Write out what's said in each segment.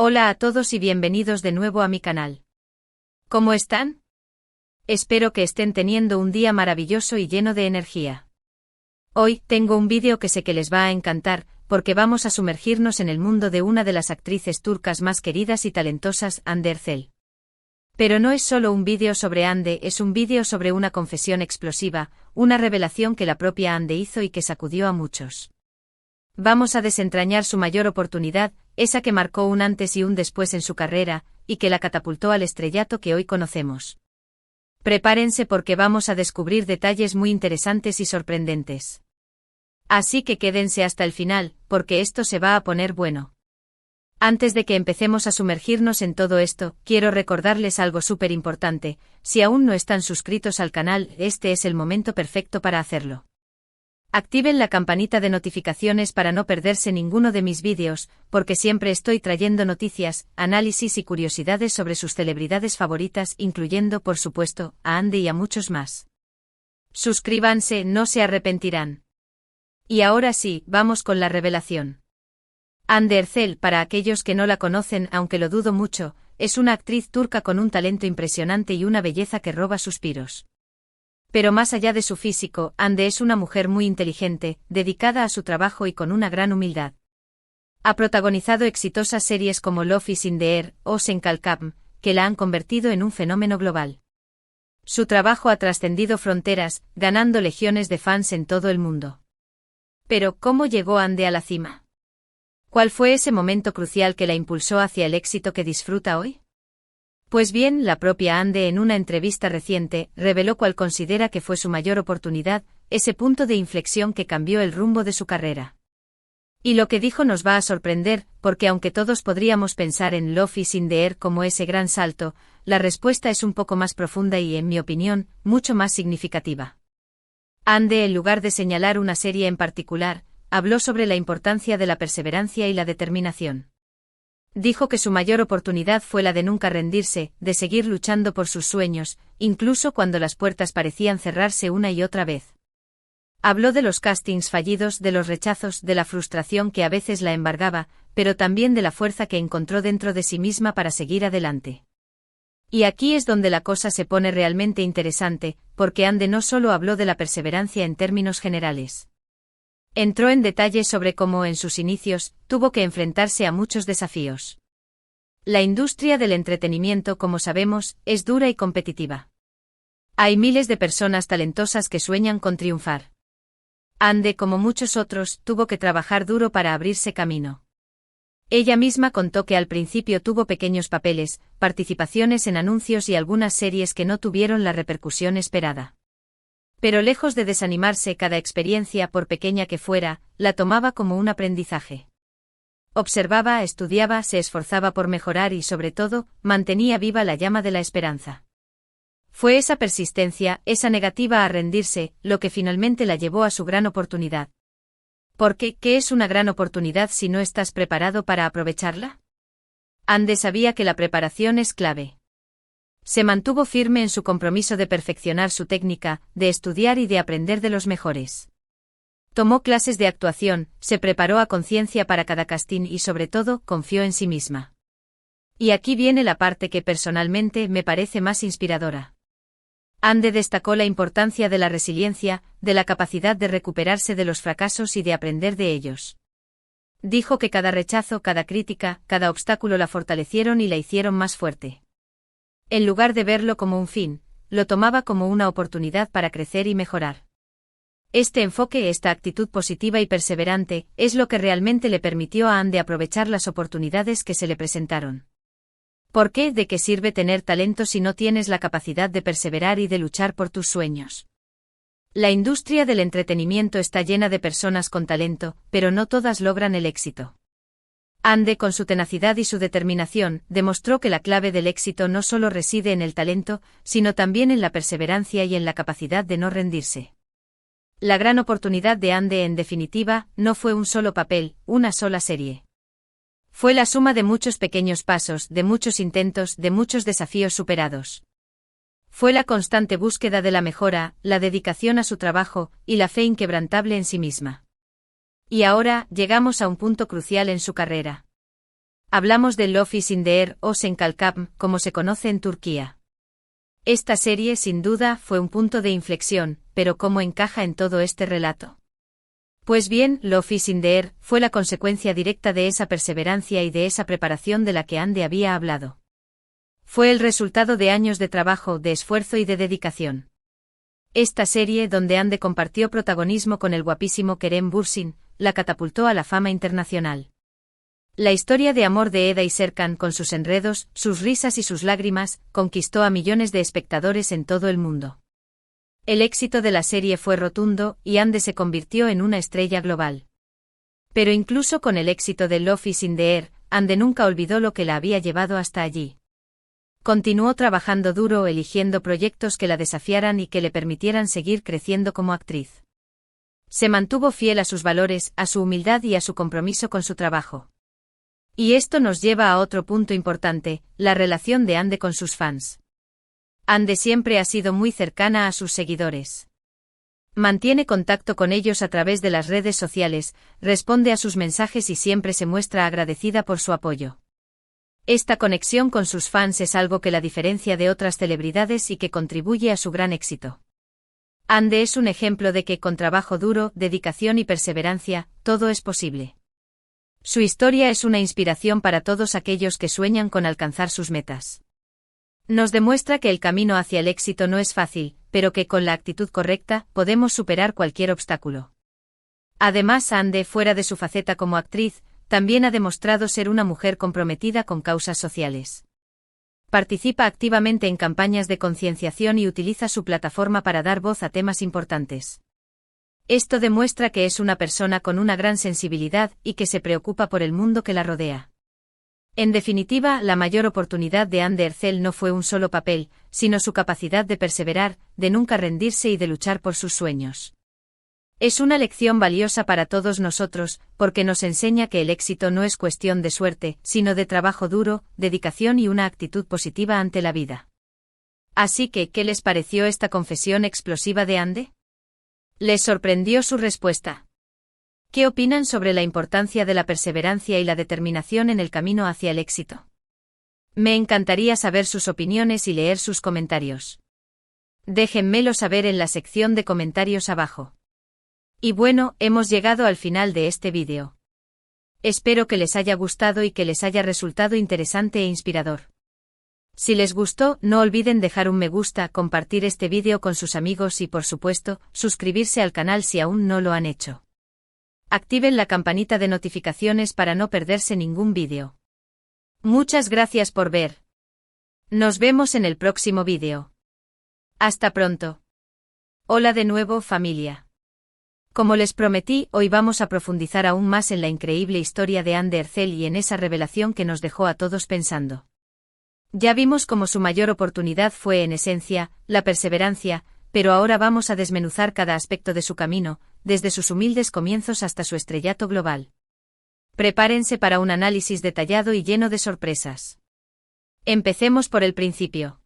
Hola a todos y bienvenidos de nuevo a mi canal. ¿Cómo están? Espero que estén teniendo un día maravilloso y lleno de energía. Hoy tengo un vídeo que sé que les va a encantar, porque vamos a sumergirnos en el mundo de una de las actrices turcas más queridas y talentosas, Hande Erçel. Pero no es solo un vídeo sobre Hande, es un vídeo sobre una confesión explosiva, una revelación que la propia Hande hizo y que sacudió a muchos. Vamos a desentrañar su mayor oportunidad, esa que marcó un antes y un después en su carrera, y que la catapultó al estrellato que hoy conocemos. Prepárense porque vamos a descubrir detalles muy interesantes y sorprendentes. Así que quédense hasta el final, porque esto se va a poner bueno. Antes de que empecemos a sumergirnos en todo esto, quiero recordarles algo súper importante: si aún no están suscritos al canal, este es el momento perfecto para hacerlo. Activen la campanita de notificaciones para no perderse ninguno de mis vídeos, porque siempre estoy trayendo noticias, análisis y curiosidades sobre sus celebridades favoritas, incluyendo, por supuesto, a Hande y a muchos más. Suscríbanse, no se arrepentirán. Y ahora sí, vamos con la revelación. Hande Erçel, para aquellos que no la conocen, aunque lo dudo mucho, es una actriz turca con un talento impresionante y una belleza que roba suspiros. Pero más allá de su físico, Hande es una mujer muy inteligente, dedicada a su trabajo y con una gran humildad. Ha protagonizado exitosas series como Love is in the Air o Sen Kalkam, que la han convertido en un fenómeno global. Su trabajo ha trascendido fronteras, ganando legiones de fans en todo el mundo. Pero, ¿cómo llegó Hande a la cima? ¿Cuál fue ese momento crucial que la impulsó hacia el éxito que disfruta hoy? Pues bien, la propia Hande en una entrevista reciente reveló cuál considera que fue su mayor oportunidad, ese punto de inflexión que cambió el rumbo de su carrera. Y lo que dijo nos va a sorprender, porque aunque todos podríamos pensar en Love is in the Air como ese gran salto, la respuesta es un poco más profunda y, en mi opinión, mucho más significativa. Hande, en lugar de señalar una serie en particular, habló sobre la importancia de la perseverancia y la determinación. Dijo que su mayor oportunidad fue la de nunca rendirse, de seguir luchando por sus sueños, incluso cuando las puertas parecían cerrarse una y otra vez. Habló de los castings fallidos, de los rechazos, de la frustración que a veces la embargaba, pero también de la fuerza que encontró dentro de sí misma para seguir adelante. Y aquí es donde la cosa se pone realmente interesante, porque Hande no solo habló de la perseverancia en términos generales. Entró en detalles sobre cómo, en sus inicios, tuvo que enfrentarse a muchos desafíos. La industria del entretenimiento, como sabemos, es dura y competitiva. Hay miles de personas talentosas que sueñan con triunfar. Hande, como muchos otros, tuvo que trabajar duro para abrirse camino. Ella misma contó que al principio tuvo pequeños papeles, participaciones en anuncios y algunas series que no tuvieron la repercusión esperada. Pero lejos de desanimarse, cada experiencia, por pequeña que fuera, la tomaba como un aprendizaje. Observaba, estudiaba, se esforzaba por mejorar y, sobre todo, mantenía viva la llama de la esperanza. Fue esa persistencia, esa negativa a rendirse, lo que finalmente la llevó a su gran oportunidad. Porque, ¿qué es una gran oportunidad si no estás preparado para aprovecharla? Hande sabía que la preparación es clave. Se mantuvo firme en su compromiso de perfeccionar su técnica, de estudiar y de aprender de los mejores. Tomó clases de actuación, se preparó a conciencia para cada casting y, sobre todo, confió en sí misma. Y aquí viene la parte que personalmente me parece más inspiradora. Hande destacó la importancia de la resiliencia, de la capacidad de recuperarse de los fracasos y de aprender de ellos. Dijo que cada rechazo, cada crítica, cada obstáculo la fortalecieron y la hicieron más fuerte. En lugar de verlo como un fin, lo tomaba como una oportunidad para crecer y mejorar. Este enfoque, esta actitud positiva y perseverante, es lo que realmente le permitió a Hande aprovechar las oportunidades que se le presentaron. ¿Por qué? ¿De qué sirve tener talento si no tienes la capacidad de perseverar y de luchar por tus sueños? La industria del entretenimiento está llena de personas con talento, pero no todas logran el éxito. Hande, con su tenacidad y su determinación, demostró que la clave del éxito no solo reside en el talento, sino también en la perseverancia y en la capacidad de no rendirse. La gran oportunidad de Hande, en definitiva, no fue un solo papel, una sola serie. Fue la suma de muchos pequeños pasos, de muchos intentos, de muchos desafíos superados. Fue la constante búsqueda de la mejora, la dedicación a su trabajo, y la fe inquebrantable en sí misma. Y ahora, llegamos a un punto crucial en su carrera. Hablamos de Love is in the Air o Senkalkam, como se conoce en Turquía. Esta serie, sin duda, fue un punto de inflexión, pero ¿cómo encaja en todo este relato? Pues bien, Love is in the Air fue la consecuencia directa de esa perseverancia y de esa preparación de la que Hande había hablado. Fue el resultado de años de trabajo, de esfuerzo y de dedicación. Esta serie, donde Hande compartió protagonismo con el guapísimo Kerem Bürsin, la catapultó a la fama internacional. La historia de amor de Eda y Serkan, con sus enredos, sus risas y sus lágrimas, conquistó a millones de espectadores en todo el mundo. El éxito de la serie fue rotundo, y Hande se convirtió en una estrella global. Pero incluso con el éxito de Love is in the Air, Hande nunca olvidó lo que la había llevado hasta allí. Continuó trabajando duro, eligiendo proyectos que la desafiaran y que le permitieran seguir creciendo como actriz. Se mantuvo fiel a sus valores, a su humildad y a su compromiso con su trabajo. Y esto nos lleva a otro punto importante, la relación de Hande con sus fans. Hande siempre ha sido muy cercana a sus seguidores. Mantiene contacto con ellos a través de las redes sociales, responde a sus mensajes y siempre se muestra agradecida por su apoyo. Esta conexión con sus fans es algo que la diferencia de otras celebridades y que contribuye a su gran éxito. Hande es un ejemplo de que con trabajo duro, dedicación y perseverancia, todo es posible. Su historia es una inspiración para todos aquellos que sueñan con alcanzar sus metas. Nos demuestra que el camino hacia el éxito no es fácil, pero que con la actitud correcta podemos superar cualquier obstáculo. Además, Hande, fuera de su faceta como actriz, también ha demostrado ser una mujer comprometida con causas sociales. Participa activamente en campañas de concienciación y utiliza su plataforma para dar voz a temas importantes. Esto demuestra que es una persona con una gran sensibilidad y que se preocupa por el mundo que la rodea. En definitiva, la mayor oportunidad de Hande Erçel no fue un solo papel, sino su capacidad de perseverar, de nunca rendirse y de luchar por sus sueños. Es una lección valiosa para todos nosotros, porque nos enseña que el éxito no es cuestión de suerte, sino de trabajo duro, dedicación y una actitud positiva ante la vida. Así que, ¿qué les pareció esta confesión explosiva de Hande? ¿Les sorprendió su respuesta? ¿Qué opinan sobre la importancia de la perseverancia y la determinación en el camino hacia el éxito? Me encantaría saber sus opiniones y leer sus comentarios. Déjenmelo saber en la sección de comentarios abajo. Y bueno, hemos llegado al final de este vídeo. Espero que les haya gustado y que les haya resultado interesante e inspirador. Si les gustó, no olviden dejar un me gusta, compartir este vídeo con sus amigos y, por supuesto, suscribirse al canal si aún no lo han hecho. Activen la campanita de notificaciones para no perderse ningún vídeo. Muchas gracias por ver. Nos vemos en el próximo vídeo. Hasta pronto. Hola de nuevo, familia. Como les prometí, hoy vamos a profundizar aún más en la increíble historia de Hande Erçel y en esa revelación que nos dejó a todos pensando. Ya vimos cómo su mayor oportunidad fue, en esencia, la perseverancia, pero ahora vamos a desmenuzar cada aspecto de su camino, desde sus humildes comienzos hasta su estrellato global. Prepárense para un análisis detallado y lleno de sorpresas. Empecemos por el principio.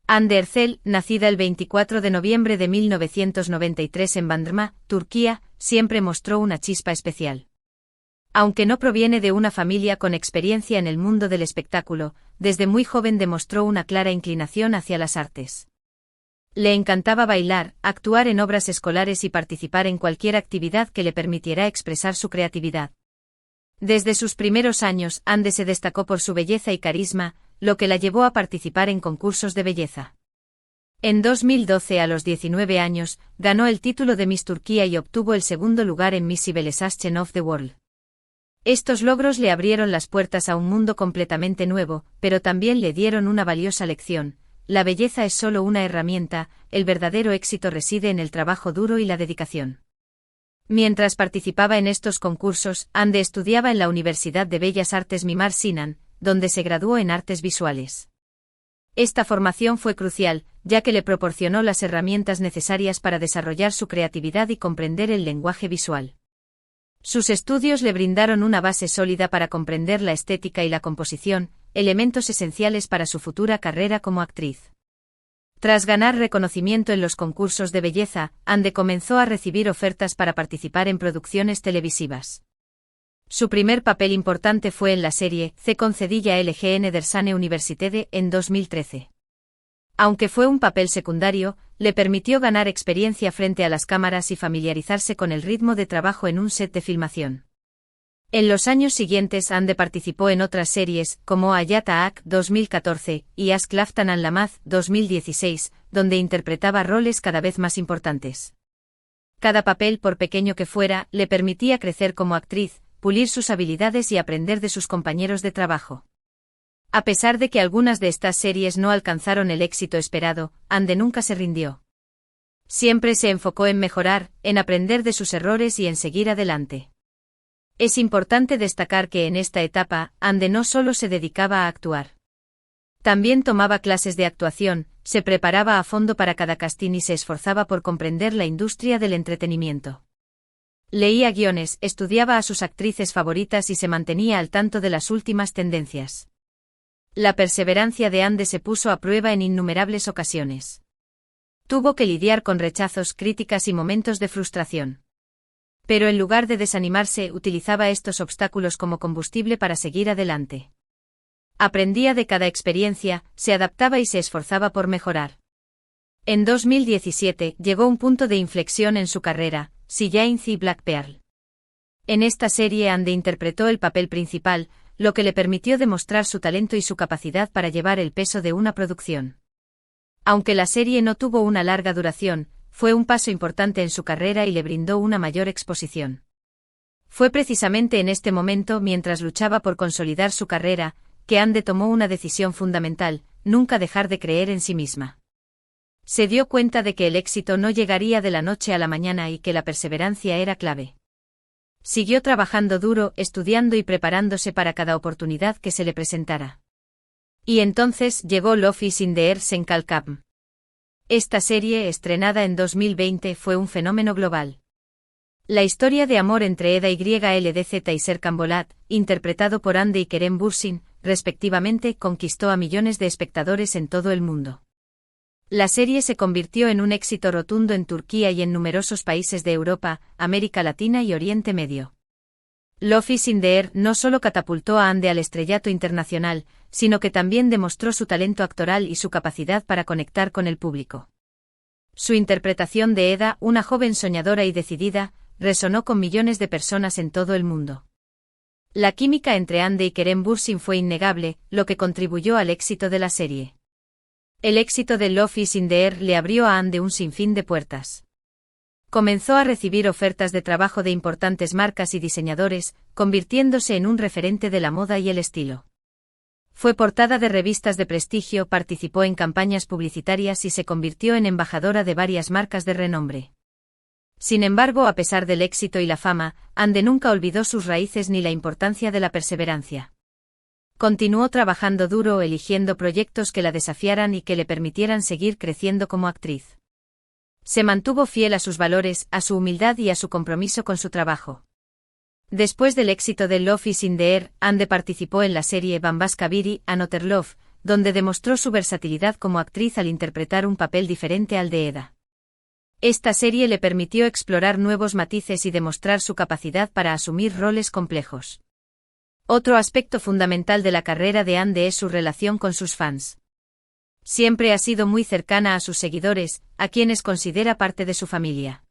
Hande Erçel, nacida el 24 de noviembre de 1993 en Bandırma, Turquía, siempre mostró una chispa especial. Aunque no proviene de una familia con experiencia en el mundo del espectáculo, desde muy joven demostró una clara inclinación hacia las artes. Le encantaba bailar, actuar en obras escolares y participar en cualquier actividad que le permitiera expresar su creatividad. Desde sus primeros años, Hande se destacó por su belleza y carisma, lo que la llevó a participar en concursos de belleza. En 2012, a los 19 años, ganó el título de Miss Turquía y obtuvo el segundo lugar en Miss Civilization of the World. Estos logros le abrieron las puertas a un mundo completamente nuevo, pero también le dieron una valiosa lección: la belleza es solo una herramienta, el verdadero éxito reside en el trabajo duro y la dedicación. Mientras participaba en estos concursos, Hande estudiaba en la Universidad de Bellas Artes Mimar Sinan, donde se graduó en artes visuales. Esta formación fue crucial, ya que le proporcionó las herramientas necesarias para desarrollar su creatividad y comprender el lenguaje visual. Sus estudios le brindaron una base sólida para comprender la estética y la composición, elementos esenciales para su futura carrera como actriz. Tras ganar reconocimiento en los concursos de belleza, Hande comenzó a recibir ofertas para participar en producciones televisivas. Su primer papel importante fue en la serie C concedilla LGN Dersane Universitede en 2013. Aunque fue un papel secundario, le permitió ganar experiencia frente a las cámaras y familiarizarse con el ritmo de trabajo en un set de filmación. En los años siguientes Ande participó en otras series, como Ayata Ak 2014 y Ask Laftan and Lamaz 2016, donde interpretaba roles cada vez más importantes. Cada papel, por pequeño que fuera, le permitía crecer como actriz, pulir sus habilidades y aprender de sus compañeros de trabajo. A pesar de que algunas de estas series no alcanzaron el éxito esperado, Ande nunca se rindió. Siempre se enfocó en mejorar, en aprender de sus errores y en seguir adelante. Es importante destacar que en esta etapa, Ande no solo se dedicaba a actuar. También tomaba clases de actuación, se preparaba a fondo para cada casting y se esforzaba por comprender la industria del entretenimiento. Leía guiones, estudiaba a sus actrices favoritas y se mantenía al tanto de las últimas tendencias. La perseverancia de Ande se puso a prueba en innumerables ocasiones. Tuvo que lidiar con rechazos, críticas y momentos de frustración. Pero en lugar de desanimarse, utilizaba estos obstáculos como combustible para seguir adelante. Aprendía de cada experiencia, se adaptaba y se esforzaba por mejorar. En 2017 llegó un punto de inflexión en su carrera, Giants y Black Pearl. En esta serie Ande interpretó el papel principal, lo que le permitió demostrar su talento y su capacidad para llevar el peso de una producción. Aunque la serie no tuvo una larga duración, fue un paso importante en su carrera y le brindó una mayor exposición. Fue precisamente en este momento, mientras luchaba por consolidar su carrera, que Ande tomó una decisión fundamental: nunca dejar de creer en sí misma. Se dio cuenta de que el éxito no llegaría de la noche a la mañana y que la perseverancia era clave. Siguió trabajando duro, estudiando y preparándose para cada oportunidad que se le presentara. Y entonces llegó Love is in the Air Senkalkam. Esta serie, estrenada en 2020, fue un fenómeno global. La historia de amor entre Eda YLDZ y Serkan Bolat, interpretado por Ande y Kerem Bürsin, respectivamente, conquistó a millones de espectadores en todo el mundo. La serie se convirtió en un éxito rotundo en Turquía y en numerosos países de Europa, América Latina y Oriente Medio. Love is in the Air no solo catapultó a Ande al estrellato internacional, sino que también demostró su talento actoral y su capacidad para conectar con el público. Su interpretación de Eda, una joven soñadora y decidida, resonó con millones de personas en todo el mundo. La química entre Ande y Kerem Bürsin fue innegable, lo que contribuyó al éxito de la serie. El éxito de Love is in the Air le abrió a Ande un sinfín de puertas. Comenzó a recibir ofertas de trabajo de importantes marcas y diseñadores, convirtiéndose en un referente de la moda y el estilo. Fue portada de revistas de prestigio, participó en campañas publicitarias y se convirtió en embajadora de varias marcas de renombre. Sin embargo, a pesar del éxito y la fama, Ande nunca olvidó sus raíces ni la importancia de la perseverancia. Continuó trabajando duro, eligiendo proyectos que la desafiaran y que le permitieran seguir creciendo como actriz. Se mantuvo fiel a sus valores, a su humildad y a su compromiso con su trabajo. Después del éxito de Love is in the Air, Ande participó en la serie Bambaska Biri, Another Love, donde demostró su versatilidad como actriz al interpretar un papel diferente al de Eda. Esta serie le permitió explorar nuevos matices y demostrar su capacidad para asumir roles complejos. Otro aspecto fundamental de la carrera de Ande es su relación con sus fans. Siempre ha sido muy cercana a sus seguidores, a quienes considera parte de su familia.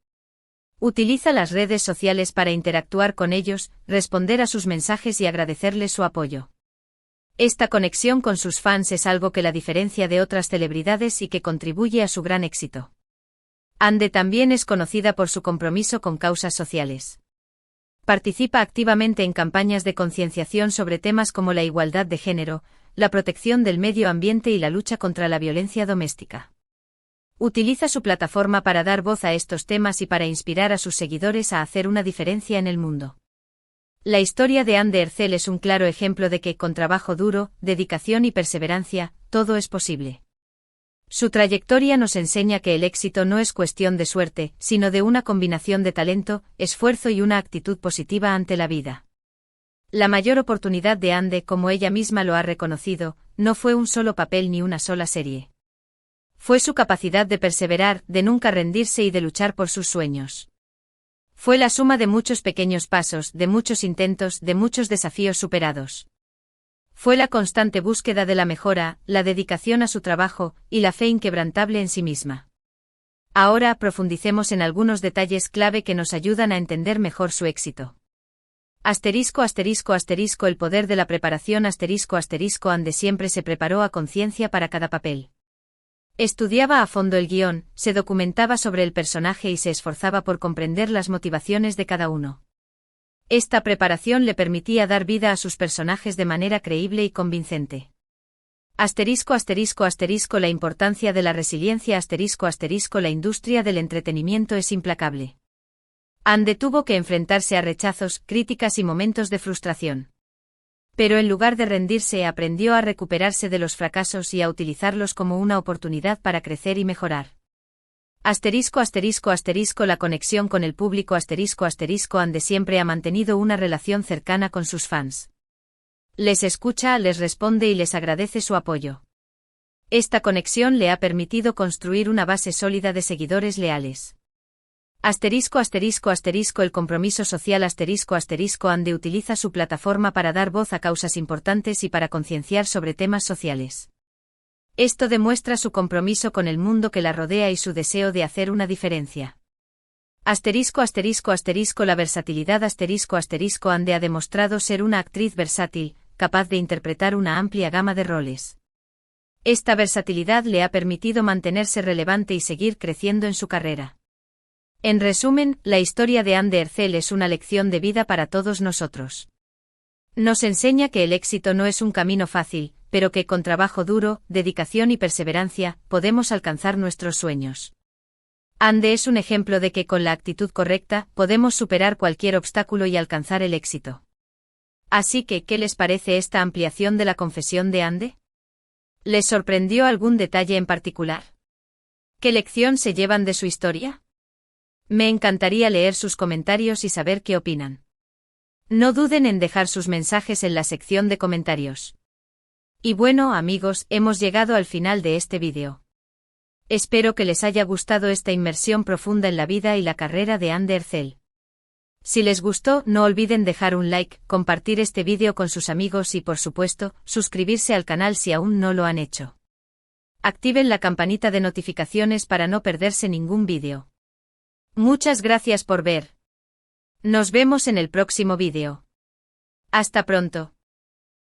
Utiliza las redes sociales para interactuar con ellos, responder a sus mensajes y agradecerles su apoyo. Esta conexión con sus fans es algo que la diferencia de otras celebridades y que contribuye a su gran éxito. Ande también es conocida por su compromiso con causas sociales. Participa activamente en campañas de concienciación sobre temas como la igualdad de género, la protección del medio ambiente y la lucha contra la violencia doméstica. Utiliza su plataforma para dar voz a estos temas y para inspirar a sus seguidores a hacer una diferencia en el mundo. La historia de Ande Erçel es un claro ejemplo de que, con trabajo duro, dedicación y perseverancia, todo es posible. Su trayectoria nos enseña que el éxito no es cuestión de suerte, sino de una combinación de talento, esfuerzo y una actitud positiva ante la vida. La mayor oportunidad de Ande, como ella misma lo ha reconocido, no fue un solo papel ni una sola serie. Fue su capacidad de perseverar, de nunca rendirse y de luchar por sus sueños. Fue la suma de muchos pequeños pasos, de muchos intentos, de muchos desafíos superados. Fue la constante búsqueda de la mejora, la dedicación a su trabajo, y la fe inquebrantable en sí misma. Ahora profundicemos en algunos detalles clave que nos ayudan a entender mejor su éxito. Asterisco asterisco asterisco el poder de la preparación asterisco asterisco Ande siempre se preparó a conciencia para cada papel. Estudiaba a fondo el guión, se documentaba sobre el personaje y se esforzaba por comprender las motivaciones de cada uno. Esta preparación le permitía dar vida a sus personajes de manera creíble y convincente. Asterisco asterisco asterisco la importancia de la resiliencia asterisco asterisco la industria del entretenimiento es implacable. Ande tuvo que enfrentarse a rechazos, críticas y momentos de frustración. Pero en lugar de rendirse aprendió a recuperarse de los fracasos y a utilizarlos como una oportunidad para crecer y mejorar. Asterisco asterisco asterisco la conexión con el público asterisco asterisco Ande siempre ha mantenido una relación cercana con sus fans. Les escucha, les responde y les agradece su apoyo. Esta conexión le ha permitido construir una base sólida de seguidores leales. Asterisco asterisco asterisco el compromiso social asterisco asterisco Ande utiliza su plataforma para dar voz a causas importantes y para concienciar sobre temas sociales. Esto demuestra su compromiso con el mundo que la rodea y su deseo de hacer una diferencia. Asterisco asterisco asterisco la versatilidad asterisco asterisco Ande ha demostrado ser una actriz versátil, capaz de interpretar una amplia gama de roles. Esta versatilidad le ha permitido mantenerse relevante y seguir creciendo en su carrera. En resumen, la historia de Ande Ercel es una lección de vida para todos nosotros. Nos enseña que el éxito no es un camino fácil, pero que con trabajo duro, dedicación y perseverancia, podemos alcanzar nuestros sueños. Ande es un ejemplo de que con la actitud correcta, podemos superar cualquier obstáculo y alcanzar el éxito. Así que, ¿qué les parece esta ampliación de la confesión de Ande? ¿Les sorprendió algún detalle en particular? ¿Qué lección se llevan de su historia? Me encantaría leer sus comentarios y saber qué opinan. No duden en dejar sus mensajes en la sección de comentarios. Y bueno, amigos, hemos llegado al final de este vídeo. Espero que les haya gustado esta inmersión profunda en la vida y la carrera de Ande Ercel. Si les gustó, no olviden dejar un like, compartir este vídeo con sus amigos y por supuesto, suscribirse al canal si aún no lo han hecho. Activen la campanita de notificaciones para no perderse ningún vídeo. Muchas gracias por ver. Nos vemos en el próximo vídeo. Hasta pronto.